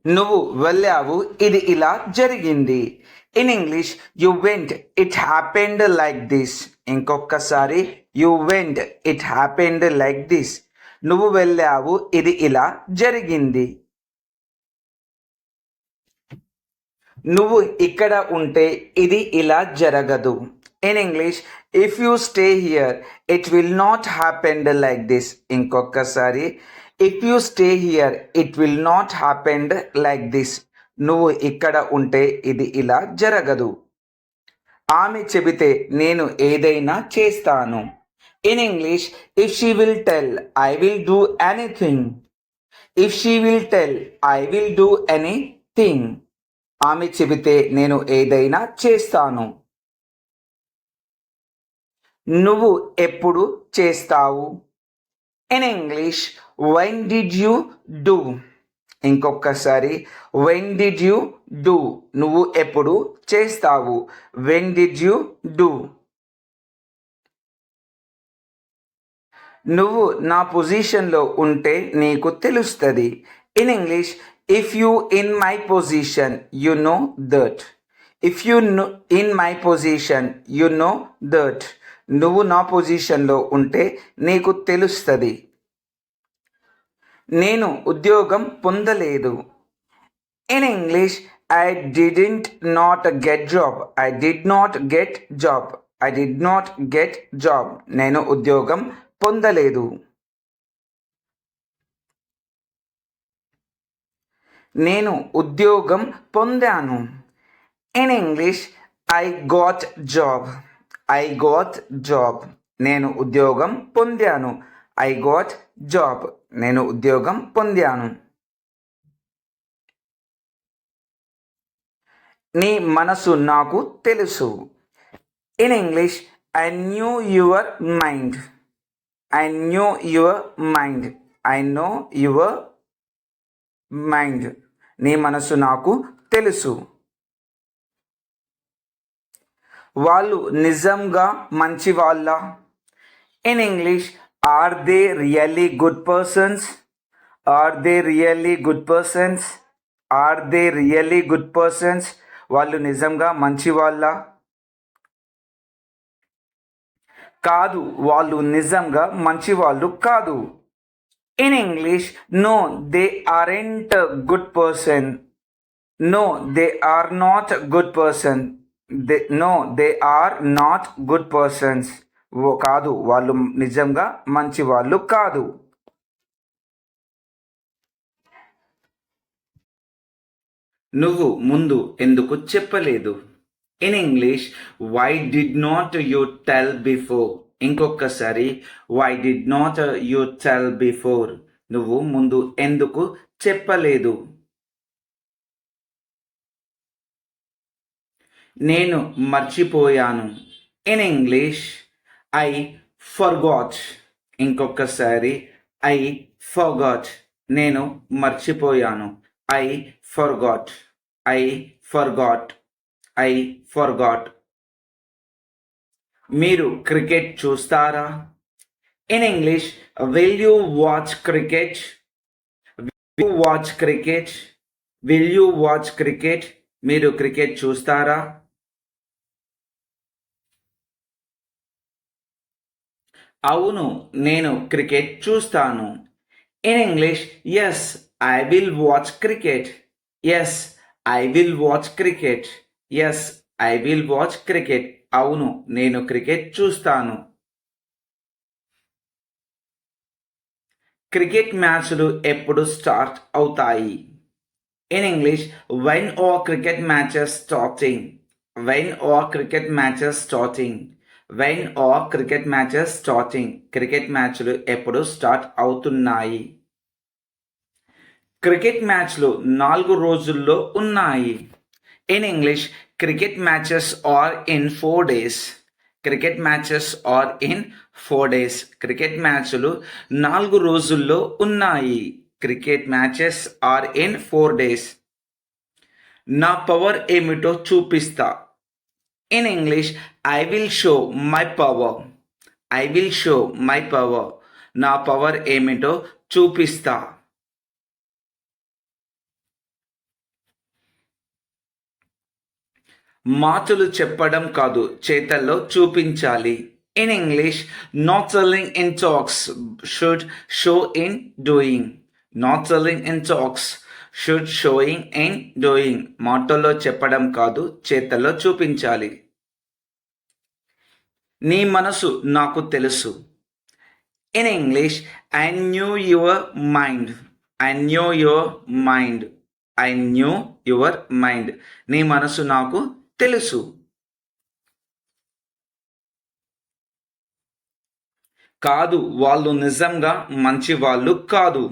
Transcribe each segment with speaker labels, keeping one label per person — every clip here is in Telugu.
Speaker 1: నువ్వు వెళ్ళావు, ఇది ఇలా జరిగింది. In English you went, it happened like this. ఇంకొకసారి you went, it happened like this. నువ్వు వెళ్ళావు, ఇది ఇలా జరిగింది. నువ్వు ఇక్కడ ఉంటే ఇది ఇలా జరగదు. In English if you stay here it will not happened like this. ఇంకొకసారి if you stay here it will not happened like this. నువ్వు ఇక్కడ ఉంటే ఇది ఇలా జరగదు. ఆమె చెబితే నేను ఏదైనా చేస్తాను. In English if she will tell I will do anything. If she will tell I will do anything. ఆమె చెబితే నేను ఏదైనా చేస్తాను. నువ్వు ఎప్పుడు చేస్తావు? In English when did you do. ఇంకొకసారి వెన్ డిడ్ యూ డూ. నువ్వు ఎప్పుడు చేస్తావు? When did you do. నువ్వు నా పొజిషన్లో ఉంటే నీకు తెలుస్తుంది. In English if you in my position you know that. If you in my position you know that. నువ్వు నా పొజిషన్లో ఉంటే నీకు తెలుస్తుంది. నేను ఉద్యోగం పొందలేదు. In English I didn't not get job. I did not get job. I did not get job. నేను ఉద్యోగం పొందలేదు. నేను ఉద్యోగం పొందాను. In English I got job. I got job. నేను ఉద్యోగం పొందాను. I got job. నేను ఉద్యోగం పొందాను. నీ మనసు నాకు తెలుసు. In English I new your mind. I knew your mind. I know your mind. నీ మనసు నాకు తెలుసు. వాళ్ళు నిజంగా మంచి వాళ్ళ? In English are they really good persons. Are they really good persons. Are they really good persons. వాళ్ళు నిజంగా మంచి వాళ్ళ? కాదు, వాళ్ళు నిజంగా మంచి వాళ్ళు కాదు. In English no they aren't good person. No they are not good person. No they are not good persons. కాదు, వాళ్ళు నిజంగా మంచి వాళ్ళు కాదు. నువ్వు ముందు ఎందుకు చెప్పలేదు? In English why did not you tell before. ఇంకొకసారి why did not you tell before. నువ్వు ముందు ఎందుకు చెప్పలేదు? నేను మర్చిపోయాను. In English I forgot. ఇంకొకసారి ఐ ఫర్గాట్. నేను మర్చిపోయాను. I forgot. I forgot. I forgot. మీరు క్రికెట్ చూస్తారా? In English will you watch cricket. Will you watch cricket. Will you watch cricket. మీరు క్రికెట్ చూస్తారా? అవును, నేను క్రికెట్ చూస్తాను. In English yes I will watch cricket. Yes I will watch cricket. Yes I will watch cricket. అవును, నేను క్రికెట్ చూస్తాను. క్రికెట్ మ్యాచ్లు ఎప్పుడు స్టార్ట్ అవుతాయి? In English when are cricket matches starting. When are cricket matches starting. When are cricket matches starting. Cricket మ్యాచ్లు ఎప్పుడు స్టార్ట్ అవుతున్నాయి? క్రికెట్ మ్యాచ్లు 4 రోజుల్లో ఉన్నాయి. In English cricket matches are in 4 days. Cricket matches are in 4 days. Cricket మ్యాచ్లు 4 రోజుల్లో ఉన్నాయి. Cricket matches are in 4 days. నా పవర్ ఏమిటో చూపిస్తా. In English I will show my power. I will show my power. నా పవర్ ఏమిటో చూపిస్తా. మాటలు చెప్పడం కాదు చేతల్లో చూపించాలి. In English, not selling in talks should show in doing. Not selling in talks should sowing in doing. మాటల్లో చెప్పడం కాదు చేతల్లో చూపించాలి. నీ మనసు నాకు తెలుసు. In English, I new your mind. I knew your mind. I knew your mind. నీ మనసు నాకు తెలుసు. కాదు, వాళ్ళు నిజంగా మంచి వాళ్ళు కాదు.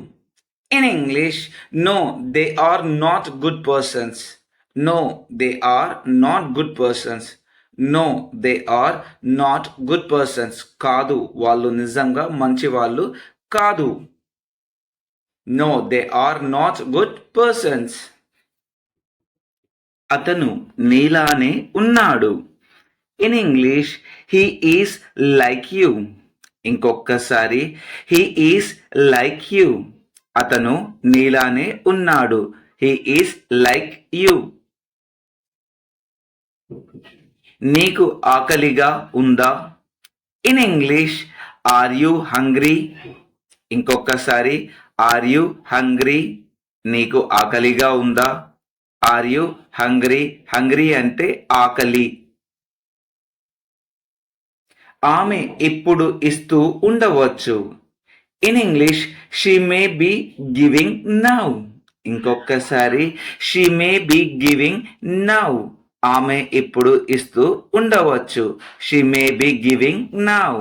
Speaker 1: In English, no they are not good persons. No they are not good persons. No they are not good persons. కాదు, వాళ్ళు నిజంగా మంచి వాళ్ళు కాదు. No they are not good persons. అతను నీలానే ఉన్నాడు. In English, he is like you. ఇంకొకసారి, హీ ఈస్ లైక్ యూ. అతను నీలానే ఉన్నాడు. He is like you. నీకు ఆకలిగా ఉందా? In English, are you hungry. ఇంకొకసారి, ఆర్ యూ హంగ్రీ. నీకు ఆకలిగా ఉందా? Are you hungry. హంగ్రీ అంటే ఆకలి. ఆమె ఇప్పుడు ఇస్తూ ఉండవచ్చు. In English, she may be giving now. ఇంకొకసారి, she may be giving now. ఆమె ఇప్పుడు ఇస్తూ ఉండవచ్చు. She may be giving now.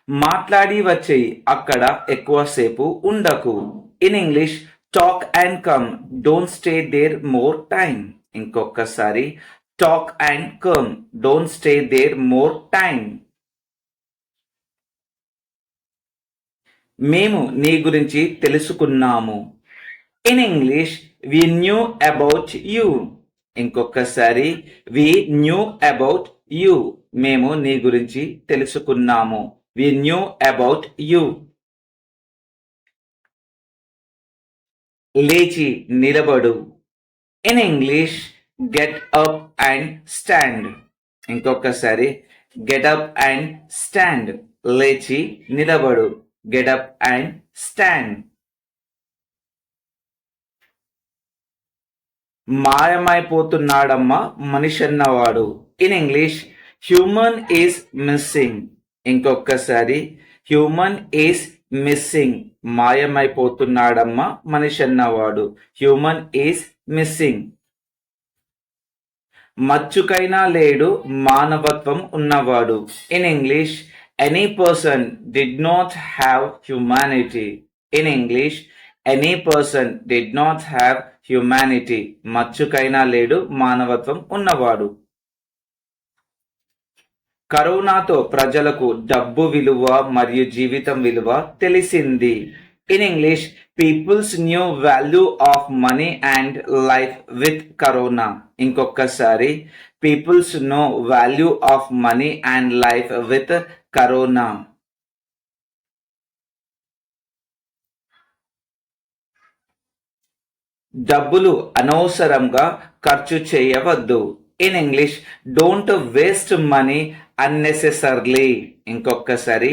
Speaker 1: మాట్లాడి వచ్చేయి, అక్కడ ఎక్కువసేపు ఉండకు. In English, talk and come, don't stay there more time. ఇంకొకసారి, talk and come, don't stay there more time. మేము నీ గురించి తెలుసుకున్నాము. In English, we knew about you. ఇంకొకసారి, వి న్యూ అబౌట్ యూ. మేము నీ గురించి తెలుసుకున్నాము. వి న్యూ అబౌట్ యూ. లేచి నిలబడు. In English, get up and stand. ఇంకొకసారి, గెట్ అప్ అండ్ స్టాండ్. లేచి నిలబడు. Get up and stand. మాయమైపోతున్నాడమ్మా మనిషన్నవాడు. In English, human is missing. ఇంకొకసారి, హ్యూమన్ ఈజ్ మిస్సింగ్. మాయమైపోతున్నాడమ్మా మనిషన్నవాడు. Human is missing. మచ్చుకైనా లేడు మానవత్వం ఉన్నవాడు. In English, any person did not have humanity. In English, any person did not have humanity. మచ్చుకైనా లేడు మానవత్వం ఉన్నవాడు. కరోనాతో ప్రజలకు డబ్బు విలువ మరియు జీవితం విలువ తెలిసింది. In English, peoples knew value of money and life with corona. ఇంకొకసారి, peoples know value of money and life with corona. డబ్బులు అనవసరంగా ఖర్చు చేయవద్దు. In English, don't waste money unnecessarily. ఇంకొకసారి,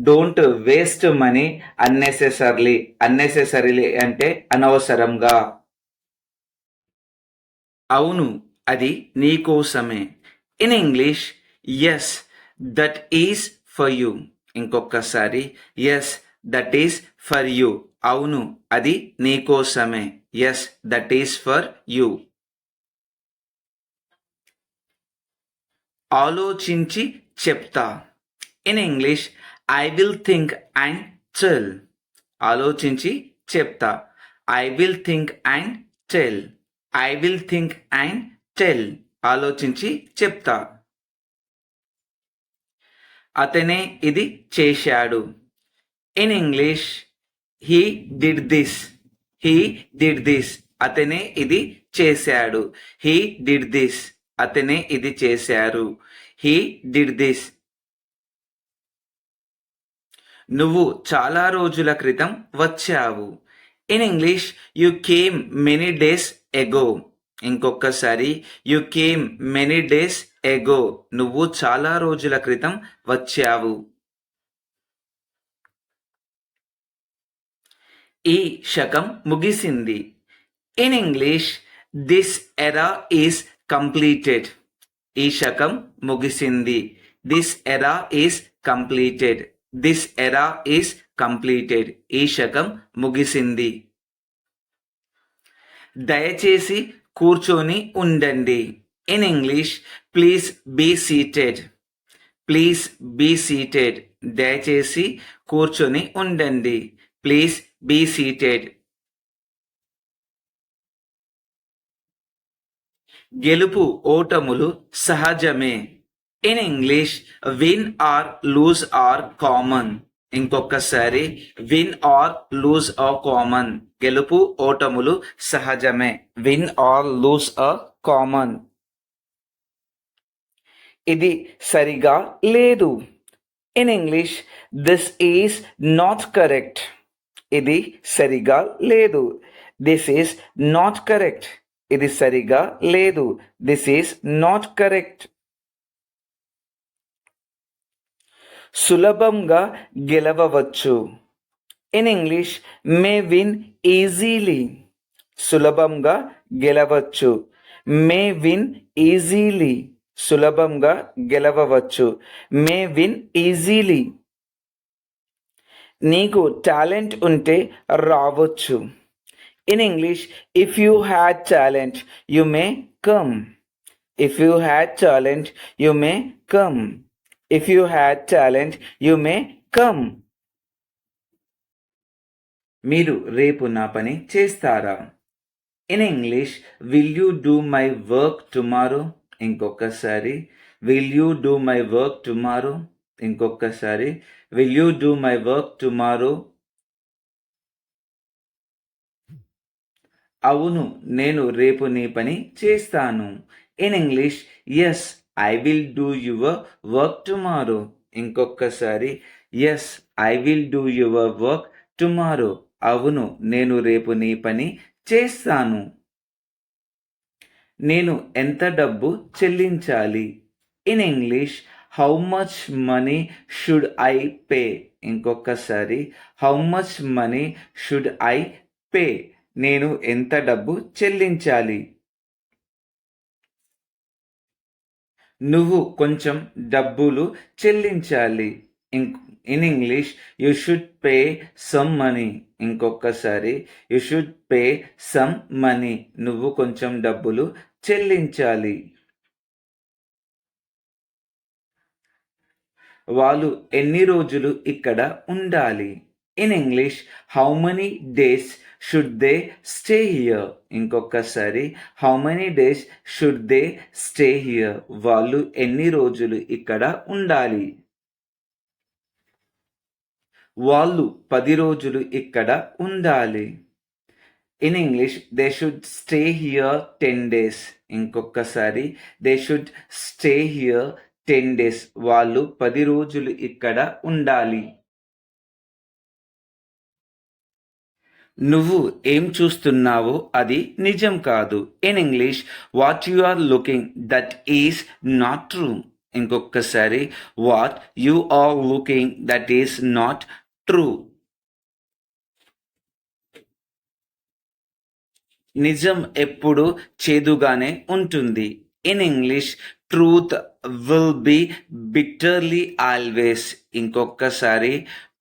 Speaker 1: don't waste money unnecessarily. Unnecessarily అంటే అనవసరంగా. అవును, అది నీకోసమే. In English, yes that is for you. ఇంకొకసారి, yes that is for you. అవును, అది నీకోసమే. Yes that is for you. ఆలోచించి చెప్తా. In English, I will think and tell. ఆలోచించి చెప్తా. I will think and tell. I will think and tell. ఆలోచించి చెప్తా. అతనే ఇది చేశాడు. In English, he did this. He did this. అతనే ఇది చేశాడు. He did this. అతనే ఇది చేశారు. He did this. నువ్వు చాలా రోజుల క్రితం వచ్చావు. In English, you came many days ago. ఇంకొకసారి you came many days ago. నువ్వు చాలా రోజుల క్రితం వచ్చావు. ఈ శకం ముగిసింది. In English this era is completed. ఈ శకం ముగిసింది. This era is completed. This era is completed. ఈ శకం ముగిసింది. దయచేసి కూర్చొని ఉండండి. In English please be seated. Please be seated. దయచేసి కూర్చొని ఉండండి. Please be seated. గెలుపు ఓటములు సహజమే. In English win or lose are common. ఇంకొకసారి win or lose are common. గెలుపు ఓటములు సహజమే. Win or lose are common. ఇది సరిగా లేదు. In English this is not correct. ఇది సరిగా లేదు. This is not correct. ఇది సరిగా లేదు. This is not correct. సులభంగా గెలవవచ్చు. In English may win easily. సులభంగా గెలవచ్చు. May win easily. సులభంగా గెలవవచ్చు. May win easily. నీకు టాలెంట్ ఉంటే రావచ్చు. In English if you had talent you may come. If you had talent you may come. If you had talent you may come. మీరు రేపు నా పని చేస్తారా? In English will you do my work tomorrow. ఇంకొకసారి will you do my work tomorrow. ఇంకొకసారి will you do my work tomorrow. అవును, నేను రేపు నీ పని చేస్తాను. In English yes I will do your work tomorrow. ఇంకొకసారి yes I will do your work tomorrow. అవును, నేను రేపు నీ పని చేస్తాను. నేను ఎంత డబ్బు చెల్లించాలి? In English how much money should I pay. ఇంకొకసారి how much money should I pay. నేను ఎంత డబ్బు చెల్లించాలి? నువ్వు కొంచెం డబ్బులు చెల్లించాలి. In English you should pay some money. ఇంకొకసారి you should pay some money. నువ్వు కొంచెం డబ్బులు చెల్లించాలి. వాళ్ళు ఎన్ని రోజులు ఇక్కడ ఉండాలి? In English how many days should they stay here. ఇంకొకసారి how many days should they stay here. వాళ్ళు ఎన్ని రోజులు ఇక్కడ ఉండాలి? వాళ్ళు 10 రోజులు ఇక్కడ ఉండాలి. In English they should stay here 10 days. ఇంకొకసారి they should stay here 10 days. వాళ్ళు 10 రోజులు ఇక్కడ ఉండాలి. నువ్వు ఏం చూస్తున్నావో అది నిజం కాదు. In English what you are looking that is not true. ఇంకొకసారి what you are looking that is not true. నిజం ఎప్పుడు చేదుగానే ఉంటుంది. In English truth will be bitterly always. ఇంకొకసారి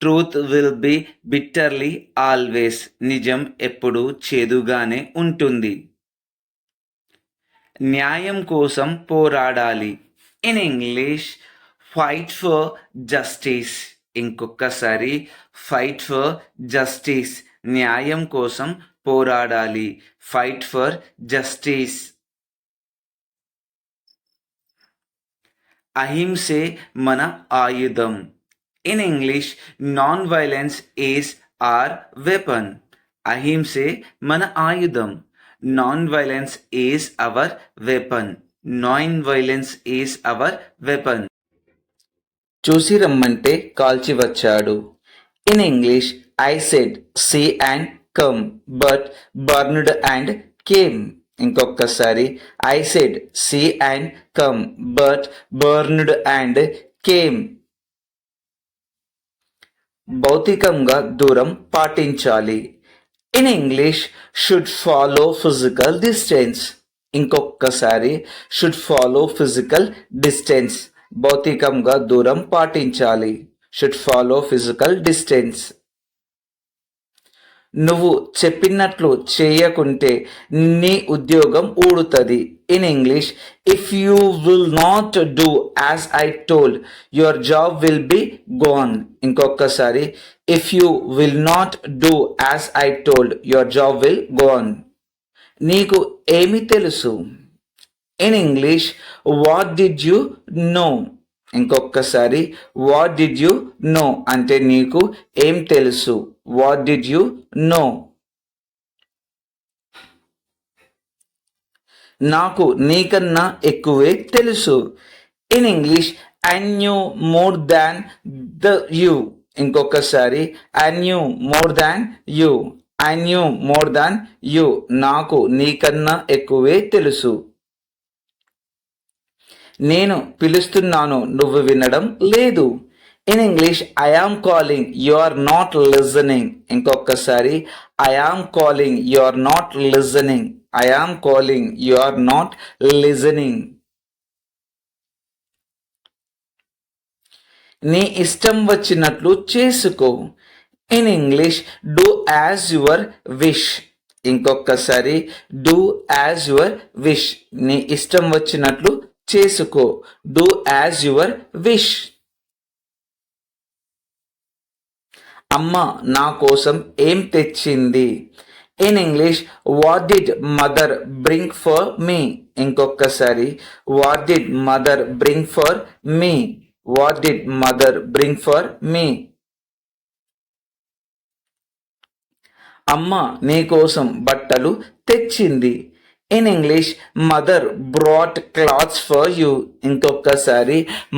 Speaker 1: truth will be bitterly always. నిజం ఎప్పుడు చేదుగానే ఉంటుంది. న్యాయం కోసం పోరాడాలి. In English fight for justice. ఇంకొకసారి ఫైట్ ఫర్ జస్టిస్. న్యాయం కోసం పోరాడాలి. Fight for justice. అహింసే మన ఆయుధం. In English non violence is are weapon. అహింసే మన ఆయుధం. Non violence is our weapon. Non violence is our weapon. చూసి రమ్మంటే కాల్చి వచ్చాడు. In English I said see and come but burned and came. ఇంకొకసారి I said see and come but burned and came. భౌతికంగా దూరం పాటించాలి. In English should follow physical distance. ఇంకొకసారి షుడ్ ఫాలో ఫిజికల్ డిస్టెన్స్. భౌతికంగా దూరం పాటించాలి. Should follow physical distance. నువ్వు చెప్పినట్లు చేయకుంటే నీ ఉద్యోగం ఊడుతుంది. In English if you will not do as I told your job will be gone. ఇంకొకసారి if you will not do as I told your job will gone. నీకు ఏమి తెలుసు? In English what did you know. ఇంకొకసారి వాట్ డిడ్ యూ నో అంటే నీకు ఏం తెలుసు. What did you know. నాకు నీకన్నా ఎక్కువే తెలుసు. In English I knew more than the you. ఇంకొకసారి I knew more than you. I knew more than you. నాకు నీకన్నా ఎక్కువే తెలుసు. నేను పిలుస్తున్నాను నువ్వు వినడం లేదు. In English I am calling you are not listening. ఇంకొకసారి I am calling you are not listening. I am calling you are not listening. నీ ఇష్టం వచ్చినట్లు చేసుకో. In English do as your wish. ఇంకొకసారి డూ యాజ్ యువర్ విష్. నీ ఇష్టం వచ్చినట్లు చేసుకో. Do as your wish. అమ్మ నా కోసం ఏం తెచ్చింది. In English what did mother bring for me. ఇంకొకసారి what did mother bring for me. What did mother bring for me. అమ్మ నీ కోసం బట్టలు తెచ్చింది. In English mother brought clothes for you. ఇంకొకసారి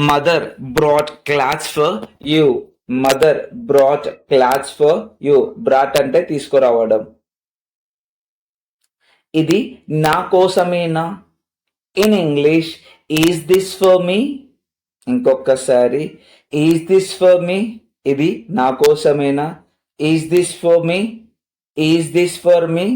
Speaker 1: mother brought clothes for you. Mother brought clothes for you. Brought అంటే తీసుకురావడం. ఇది నా కోసమేనా. In English is this for me. ఇంకొకసారి ఈజ్ దిస్ ఫర్ మీ. ఇది నా కోసమేనా. Is this for me. Is this for me.